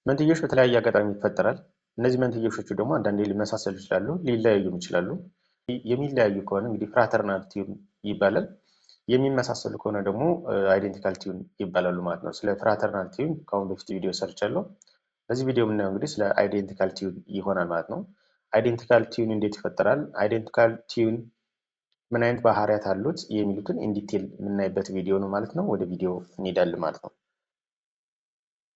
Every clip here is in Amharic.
መንትዮች በተለያየ አጋጣሚ ይፈጠራል። እነዚህ መንትዮሾቹ ደግሞ አንዳንዴ ሊመሳሰሉ ይችላሉ፣ ሊለያዩም ይችላሉ። የሚለያዩ ከሆነ እንግዲህ ፍራተርናል ቲዩን ይባላል። የሚመሳሰሉ ከሆነ ደግሞ አይዴንቲካል ቲዩን ይባላሉ ማለት ነው። ስለ ፍራተርናል ቲዩን ከአሁን በፊት ቪዲዮ ሰርቻለሁ። በዚህ ቪዲዮ የምናየው እንግዲህ ስለ አይዴንቲካል ቲዩን ይሆናል ማለት ነው። አይዴንቲካል ቲዩን እንዴት ይፈጠራል፣ አይዴንቲካል ቲዩን ምን አይነት ባህሪያት አሉት የሚሉትን ኢንዲቴል የምናይበት ቪዲዮ ነው ማለት ነው። ወደ ቪዲዮ እንሄዳለን ማለት ነው።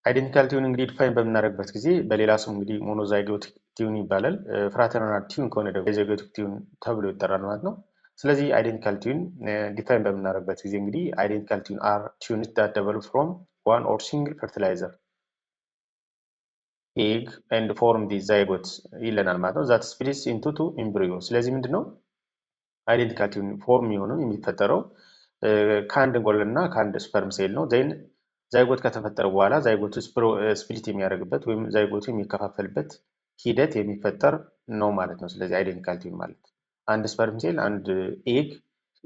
አይዴንቲካል ቲዩን እንግዲህ ዲፋይን በምናደርግበት ጊዜ በሌላ ስም እንግዲህ ሞኖዛይጎቲክ ቲዩን ይባላል። ፍራተርናል ቲዩን ከሆነ ደግሞ ዛይጎቲክ ቲዩን ተብሎ ይጠራል ማለት ነው። ስለዚህ አይዴንቲካል ቲዩን ዲፋይን በምናደርግበት ጊዜ እንግዲህ አይዴንቲካል ቲዩን አር ቲዩንስ ዳት ዴቨሎፕ ፍሮም ዋን ኦር ሲንግል ፈርቲላይዘር ኤግ ኤንድ ፎርም ዲ ዛይጎት ይለናል ማለት ነው። ዛት ስፕሊትስ ኢንቱ ቱ ኤምብሪዮ። ስለዚህ ምንድነው አይዴንቲካል ቲዩን ፎርም የሆነው የሚፈጠረው ከአንድ እንቁላል እና ከአንድ ስፐርም ሴል ነው። ዜን ዛይጎት ከተፈጠረ በኋላ ዛይጎቱ ስፕሊት የሚያደርግበት ወይም ዛይጎቱ የሚከፋፈልበት ሂደት የሚፈጠር ነው ማለት ነው። ስለዚህ አይዴንቲካል ቲዩን ማለት አንድ ስፐርም ሴል አንድ ኤግ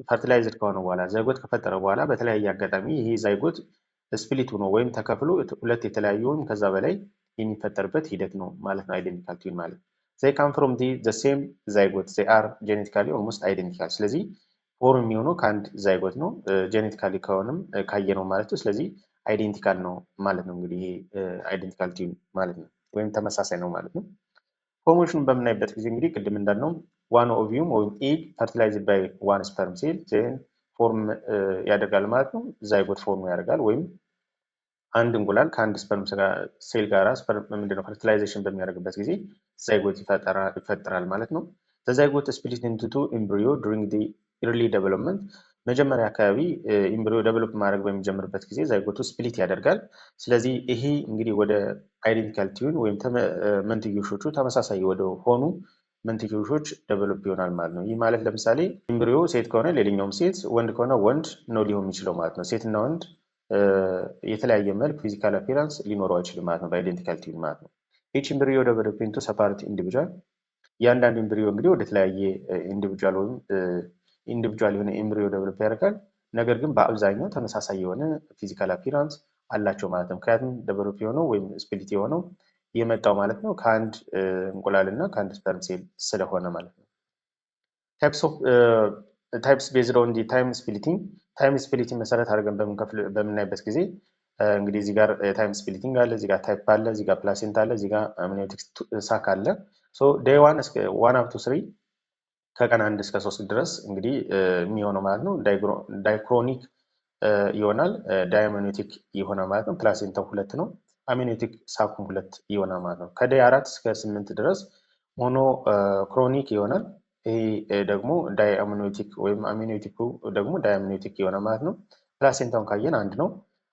ፈርቲላይዝድ ከሆነ በኋላ ዛይጎት ከፈጠረ በኋላ በተለያየ አጋጣሚ ይሄ ዛይጎት ስፕሊት ሆኖ ወይም ተከፍሎ ሁለት የተለያዩ ወይም ከዛ በላይ የሚፈጠርበት ሂደት ነው ማለት ነው አይዴንቲካል ቲዩን ማለት። they come from the same zygote, they are genetically almost identical። ስለዚህ ፎርም የሚሆነው ከአንድ ዛይጎት ነው፣ ጄኔቲካሊ ከሆነም ካየነው ማለት ነው። ስለዚህ አይዴንቲካል ነው ማለት ነው። እንግዲህ ይሄ አይዴንቲካል ቲዩን ማለት ነው፣ ወይም ተመሳሳይ ነው ማለት ነው። ፎርሜሽኑን በምናይበት ጊዜ እንግዲህ ቅድም እንዳልነው ዋን ኦቪዩም ወይም ኤግ ፈርቲላይዝድ ባይ ዋን ስፐርም ሴል ዜን ፎርም ያደርጋል ማለት ነው። ዛይጎት ፎርም ያደርጋል ወይም አንድ እንቁላል ከአንድ ስፐርም ሴል ጋር ምንድነው ፈርቲላይዜሽን በሚያደርግበት ጊዜ ዛይጎት ይፈጠራል ማለት ነው። ዛይጎት ስፕሊት ኢንቱ ቱ ኤምብሪዮ ዱሪንግ ዲ ኢርሊ ዴቨሎፕመንት። መጀመሪያ አካባቢ ኤምብሪዮ ዴቨሎፕ ማድረግ በሚጀምርበት ጊዜ ዛይጎቱ ስፕሊት ያደርጋል። ስለዚህ ይሄ እንግዲህ ወደ አይዴንቲካል ቲዩን ወይም መንትዮሾቹ ተመሳሳይ ወደ ሆኑ መንትዮሾች ዴቨሎፕ ይሆናል ማለት ነው። ይህ ማለት ለምሳሌ ኤምብሪዮ ሴት ከሆነ ሌላኛውም ሴት፣ ወንድ ከሆነ ወንድ ነው ሊሆን የሚችለው ማለት ነው። ሴትና ወንድ የተለያየ መልክ ፊዚካል አፒራንስ ሊኖረው አይችልም ማለት ነው በአይዴንቲካል ቲዩን ማለት ነው። ኢች ኤምብሪዮ ዴቨሎፕ ኢንቱ ሰፓሬት ኢንዲቪጁዋል። እያንዳንዱ ኤምብሪዮ እንግዲህ ወደ ተለያየ ኢንዲቪጁዋል ወይም ኢንዲቪጁዋል የሆነ ኤምብሪዮ ዴቨሎፕ ያደርጋል። ነገር ግን በአብዛኛው ተመሳሳይ የሆነ ፊዚካል አፒራንስ አላቸው ማለት ነው። ምክንያቱም ዴቨሎፕ የሆነው ወይም ስፕሊት የሆነው የመጣው ማለት ነው ከአንድ እንቁላል እና ከአንድ ስፐርም ሴል ስለሆነ ማለት ነው። ታይፕስ ቤዝድ ኦን ዲ ታይም ስፕሊቲንግ። ታይም ስፕሊቲንግ መሰረት አድርገን በምናይበት ጊዜ እንግዲህ እዚህ ጋር ታይም ስፕሊቲንግ አለ፣ እዚህ ጋር ታይፕ አለ፣ እዚህ ጋር ፕላሴንታ አለ፣ እዚህ ጋር አምኒዮቲክ ሳክ አለ። ሶ ዴይ 1 እስከ 1 አፕ ቱ 3 ከቀን 1 እስከ 3 ድረስ እንግዲህ የሚሆነው ማለት ነው ዳይክሮኒክ ይሆናል፣ ዳይአምኒዮቲክ ይሆናል ማለት ነው። ፕላሴንታው 2 ነው፣ አምኒዮቲክ ሳኩም 2 ይሆናል ማለት ነው። ከዴይ 4 እስከ 8 ድረስ ሞኖ ክሮኒክ ይሆናል። ይሄ ደግሞ ዳይአምኒዮቲክ ወይም አምኒዮቲኩ ደግሞ ዳይአምኒዮቲክ ይሆናል ማለት ነው። ፕላሴንታውን ካየን 1 ነው፣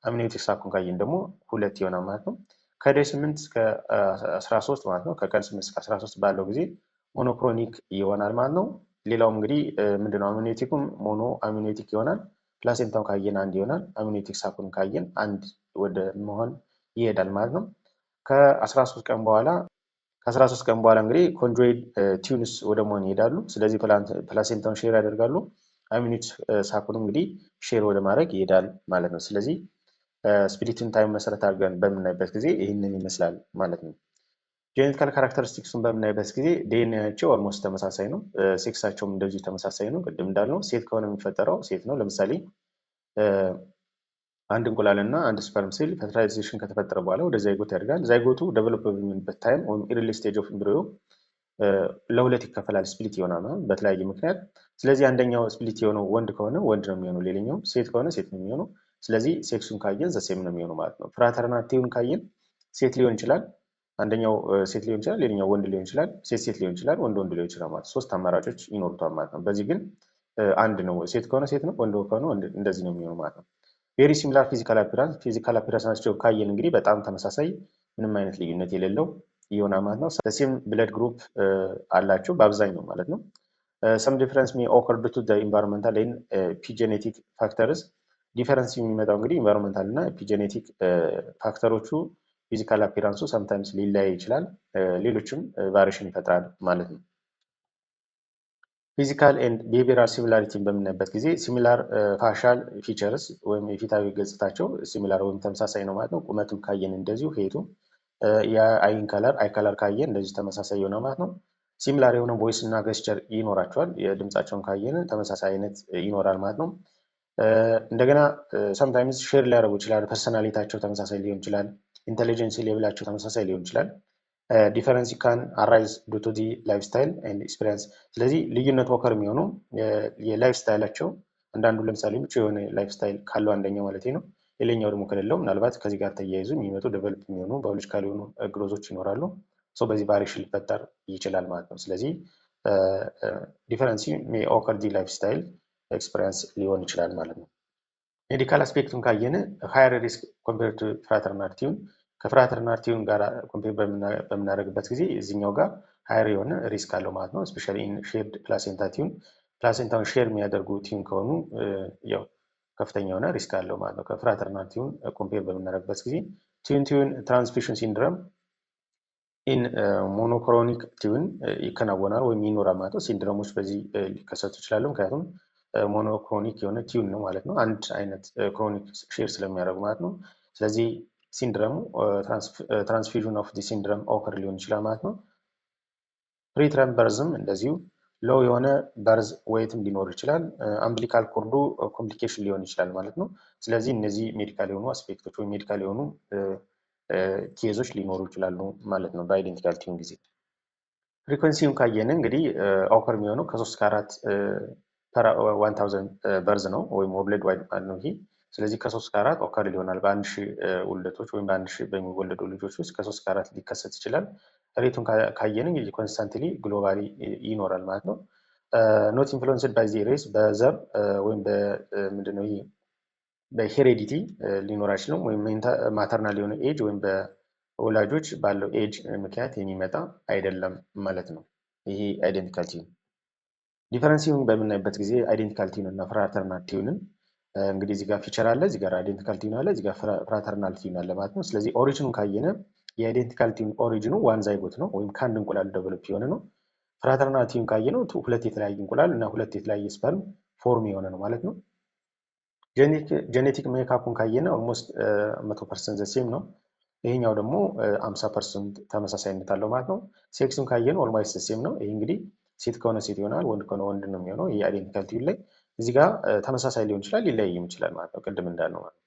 አምኒዮቲክ ሳኩን ካየን ደግሞ 2 ይሆናል ማለት ነው። ከዴይ 8 እስከ 13 ማለት ነው፣ ከቀን 8 እስከ 13 ባለው ጊዜ ሞኖክሮኒክ ይሆናል ማለት ነው። ሌላውም እንግዲህ ምንድነው አምኒዮቲኩም ሞኖ አምኒዮቲክ ይሆናል። ፕላሴንታውን ካየን 1 ይሆናል፣ አምኒዮቲክ ሳኩን ካየን 1 ወደ መሆን ይሄዳል ማለት ነው። ከ13 ቀን በኋላ እንግዲህ ኮንጆይድ ቲዩንስ ወደ መሆን ይሄዳሉ። ስለዚህ ፕላሴንታውን ሼር ያደርጋሉ፣ አምኒዮቲክ ሳኩን እንግዲህ ሼር ወደ ማድረግ ይሄዳል ማለት ነው። ስለዚህ ስፕሊትን ታይም መሰረት አድርገን በምናይበት ጊዜ ይህንን ይመስላል ማለት ነው። ጄኔቲካል ካራክተሪስቲክሱን በምናይበት ጊዜ ዲኤንኤያቸው ኦልሞስት ተመሳሳይ ነው። ሴክሳቸውም እንደዚሁ ተመሳሳይ ነው። ቅድም እንዳልነው ሴት ከሆነ የሚፈጠረው ሴት ነው። ለምሳሌ አንድ እንቁላል እና አንድ ስፐርም ሴል ፈርቲላይዜሽን ከተፈጠረ በኋላ ወደ ዛይጎት ያድጋል። ዛይጎቱ ዴቨሎፕ በሚሆንበት ታይም ወይም ኢርሊ ስቴጅ ኦፍ ኤምብሪዮ ለሁለት ይከፈላል፣ ስፕሊት ይሆናል በተለያየ ምክንያት። ስለዚህ አንደኛው ስፕሊት የሆነው ወንድ ከሆነ ወንድ ነው የሚሆነው፣ ሌላኛው ሴት ከሆነ ሴት ነው የሚሆነው። ስለዚህ ሴክሱን ካየን ዘሴም ነው የሚሆነው ማለት ነው። ፍራተርናል ቲዩን ካየን ሴት ሊሆን ይችላል፣ አንደኛው ሴት ሊሆን ይችላል፣ ሌላኛው ወንድ ሊሆን ይችላል፣ ሴት ሊሆን ይችላል፣ ወንድ ሊሆን ይችላል ማለት 3 አማራጮች ይኖሩታል ማለት ነው። በዚህ ግን አንድ ነው፣ ሴት ከሆነ ሴት ነው፣ ወንድ ከሆነ እንደዚህ ነው የሚሆነው ማለት ነው። ቬሪ ሲሚላር ፊዚካል አፒራንስ ናቸው ካየን እንግዲህ በጣም ተመሳሳይ ምንም አይነት ልዩነት የሌለው ይሆናል ማለት ነው። ሰም ብለድ ግሩፕ አላቸው በአብዛኛው ማለት ነው። ሰም ዲፈረንስ ሜይ ኦከር ዱ ቱ ዘ ኢንቫይሮንመንታል ኤንድ ኢፒጄኔቲክ ፋክተርስ። ዲፈረንስ የሚመጣው እንግዲህ ኢንቫይሮንመንታል እና ኢፒጄኔቲክ ፋክተሮቹ ፊዚካል አፒራንሱ ሰምታይምስ ሊለያይ ይችላል፣ ሌሎችም ቫሪሽን ይፈጥራል ማለት ነው። ፊዚካል ኤንድ ቢሄቪራል ሲሚላሪቲን በምናይበት ጊዜ ሲሚላር ፋሻል ፊቸርስ ወይም የፊታዊ ገጽታቸው ሲሚላር ወይም ተመሳሳይ ነው ማለት ነው። ቁመትም ካየን እንደዚሁ ሄቱ የአይን ከለር አይ ከለር ካየን እንደዚህ ተመሳሳይ የሆነ ማለት ነው። ሲሚላር የሆነ ቮይስ እና ገስቸር ይኖራቸዋል። የድምጻቸውን ካየን ተመሳሳይ አይነት ይኖራል ማለት ነው። እንደገና ሰምታይምስ ሼር ሊያደርጉ ይችላል። ፐርሰናሊታቸው ተመሳሳይ ሊሆን ይችላል። ኢንቴሊጀንስ ሌቭላቸው ተመሳሳይ ሊሆን ይችላል። ዲፈረንስ ካን አራይዝ ዱ ቱ ዲ ላይፍ ስታይል ኤንድ ኤክስፒሪየንስ። ስለዚህ ልዩነት ወከር የሚሆነው የላይፍ ስታይላቸው አንዳንዱ ለምሳሌ ምቹ የሆነ ላይፍ ስታይል ካለው አንደኛው ማለት ነው፣ ሌላኛው ደግሞ ከሌለው ምናልባት ከዚህ ጋር ተያይዙ የሚመጡ ዴቨሎፕ የሚሆኑ ባዮሎጂካል የሆኑ ግሮዞች ይኖራሉ። በዚህ ቫሪሽን ሊፈጠር ይችላል ማለት ነው። ስለዚህ ዲፈረንሲ ሜይ ኦከር ዲ ላይፍ ስታይል ኤክስፒሪየንስ ሊሆን ይችላል ማለት ነው። ሜዲካል አስፔክቱን ካየን ሃየር ሪስክ ኮምፔር ቱ ፍራተርናል ቲዩን፣ ከፍራተርናል ቲዩን ጋር ኮምፔር በምናደርግበት ጊዜ እዚኛው ጋር ሃየር የሆነ ሪስክ አለው ማለት ነው። ስፔሻሊ ኢን ሼርድ ፕላሴንታ ቲዩን፣ ፕላሴንታውን ሼር የሚያደርጉ ቲዩን ከሆኑ ያው ከፍተኛ የሆነ ሪስክ አለው ማለት ነው። ከፍራተርናል ቲዩን ኮምፔር በምናደርግበት ጊዜ ቲዩን ትራንስፊሽን ሲንድረም ኢን ሞኖክሮኒክ ቲዩን ይከናወናል ወይም ይኖራል ማለት ነው። ሲንድረሞች በዚህ ሊከሰቱ ይችላሉ። ምክንያቱም ሞኖክሮኒክ የሆነ ቲዩን ነው ማለት ነው። አንድ አይነት ክሮኒክ ሼር ስለሚያደርጉ ማለት ነው። ስለዚህ ሲንድረሙ ትራንስፊዥን ኦፍ ዲ ሲንድረም ኦከር ሊሆን ይችላል ማለት ነው። ፕሪተርም በርዝም እንደዚሁ ሎው የሆነ በርዝ ዌይትም ሊኖር ይችላል። አምብሊካል ኮርዱ ኮምፕሊኬሽን ሊሆን ይችላል ማለት ነው። ስለዚህ እነዚህ ሜዲካል የሆኑ አስፔክቶች ወይም ሜዲካል የሆኑ ኬዞች ሊኖሩ ይችላሉ ማለት ነው በአይዴንቲካል ቲዩን ጊዜ። ፍሪኩዌንሲውን ካየን እንግዲህ ኦከር የሚሆነው ከ3 እስከ 4 ፐር 1000 በርዝ ነው ወይም ወብሌድ ዋይድ ማለት ነው ይሄ። ስለዚህ ከ3 እስከ 4 ኦከር ይሆናል በ1000 ውልደቶች ወይም በ1000 በሚወለዱ ልጆች ውስጥ ከ3 እስከ 4 ሊከሰት ይችላል። ሬቱን ካየን እንግዲህ ኮንስታንትሊ ግሎባሊ ይኖራል ማለት ነው። ኖት ኢንፍሉዌንስድ ባይ ዚ ሬስ፣ በዘር ወይም በምንድነው ይሄ በሄሬዲቲ ሊኖር አይችልም፣ ወይም ማተርናል የሆነ ኤጅ ወይም በወላጆች ባለው ኤጅ ምክንያት የሚመጣ አይደለም ማለት ነው ይሄ አይዴንቲካል ቲዩን። ዲፈረንሲውን በምናይበት ጊዜ አይዴንቲካል ቲዩን እና ፍራተርናል ቲዩንን እንግዲህ እዚህ ጋር ፊቸር አለ፣ እዚህ ጋር አይዴንቲካል ቲዩን አለ፣ እዚህ ጋር ፍራተርናል ቲዩን አለ ማለት ነው። ስለዚህ ኦሪጂኑን ካየነ የአይዴንቲካል ቲዩን ኦሪጂኑ ዋን ዛይጎት ነው ወይም ከአንድ እንቁላል ዴቨሎፕ የሆነ ነው። ፍራተርናል ቲዩን ካየነው ሁለት የተለያየ እንቁላል እና ሁለት የተለያየ ስፐርም ፎርም የሆነ ነው ማለት ነው። ጄኔቲክ ሜካፑን ካየነ ኦልሞስት 100% ዘሴም ነው። ይሄኛው ደግሞ 50% ተመሳሳይነት አለው ማለት ነው። ሴክሱን ካየነ ኦልሞስት ዘሴም ነው። ይሄ እንግዲህ ሴት ከሆነ ሴት ይሆናል፣ ወንድ ከሆነ ወንድ ነው የሚሆነው። ይሄ አይዴንቲካል ቲዩን ላይ እዚህ ጋር ተመሳሳይ ሊሆን ይችላል፣ ሊለያይም ይችላል ማለት ነው። ቅድም እንዳልነው ማለት ነው።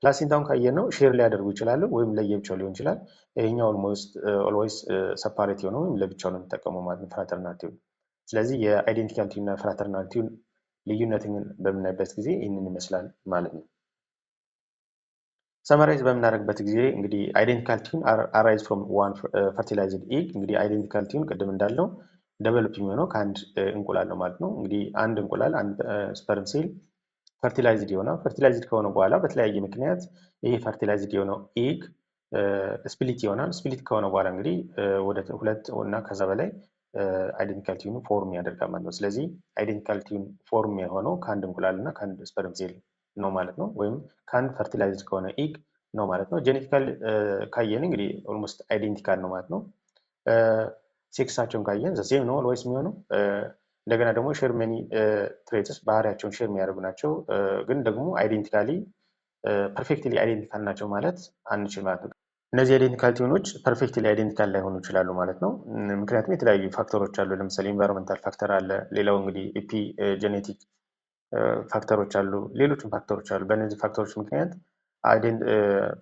ፕላሴንታውን ካየነው ሼር ሊያደርጉ ይችላሉ ወይም ለየብቻው ሊሆን ይችላል። ይሄኛው ኦልሞስት ኦልዌይስ ሰፓሬት የሆነው ወይም ለብቻው ነው የሚጠቀመው ማለት ነው ፍራተርናል ቲዩን። ስለዚህ የአይዴንቲካል ቲዩን እና ፍራተርናል ቲዩን ልዩነትን በምናይበት ጊዜ ይህንን ይመስላል ማለት ነው። ሰመራይዝ በምናደርግበት ጊዜ እንግዲህ አይዴንቲካል ቲዩን አራይዝ ፍሮም ዋን ፈርቲላይዝድ ኤግ። እንግዲህ አይዴንቲካል ቲዩን ቅድም እንዳልነው ዴቨሎፕ የሚሆነው ከአንድ እንቁላል ነው ማለት ነው። እንግዲህ አንድ እንቁላል አንድ ስፐርም ሴል ፈርቲላይዝድ ይሆናል። ፈርቲላይዝድ ከሆነ በኋላ በተለያየ ምክንያት ይሄ ፈርቲላይዝድ የሆነው ኤግ ስፕሊት ይሆናል። ስፕሊት ከሆነ በኋላ እንግዲህ ወደ ሁለት እና ከዛ በላይ አይዴንቲካል ቲዩን ፎርም ያደርጋል ማለት ነው። ስለዚህ አይዴንቲካል ቲዩን ፎርም የሆነው ከአንድ እንቁላል እና ከአንድ ስፐርም ሴል ነው ማለት ነው። ወይም ከአንድ ፈርቲላይዝድ ከሆነ ኤግ ነው ማለት ነው። ጄኔቲካል ካየን እንግዲህ ኦልሞስት አይዴንቲካል ነው ማለት ነው። ሴክሳቸውን ካየን ዘሴም ነው ኦልዌይስ የሚሆነው። እንደገና ደግሞ ሼር ሜኒ ትሬትስ ባህሪያቸውን ሼር የሚያደርጉ ናቸው። ግን ደግሞ አይዴንቲካሊ ፐርፌክትሊ አይዴንቲካል ናቸው ማለት አንችል ማለት ነው። እነዚህ አይዴንቲካል ቲዩኖች ፐርፌክትሊ አይዴንቲካል ላይሆኑ ይችላሉ ማለት ነው። ምክንያቱም የተለያዩ ፋክተሮች አሉ። ለምሳሌ ኢንቫይሮንመንታል ፋክተር አለ። ሌላው እንግዲህ ኢፒ ጄኔቲክ ፋክተሮች አሉ። ሌሎችም ፋክተሮች አሉ። በእነዚህ ፋክተሮች ምክንያት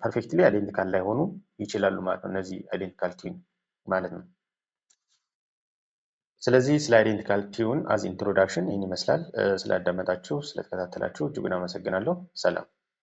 ፐርፌክትሊ አይዴንቲካል ላይሆኑ ይችላሉ ማለት ነው። እነዚህ አይዴንቲካል ቲዩን ማለት ነው። ስለዚህ ስለ አይዴንቲካል ቲዩን አዝ ኢንትሮዳክሽን ይህን ይመስላል። ስላዳመጣችሁ ስለተከታተላችሁ እጅጉን አመሰግናለሁ። ሰላም።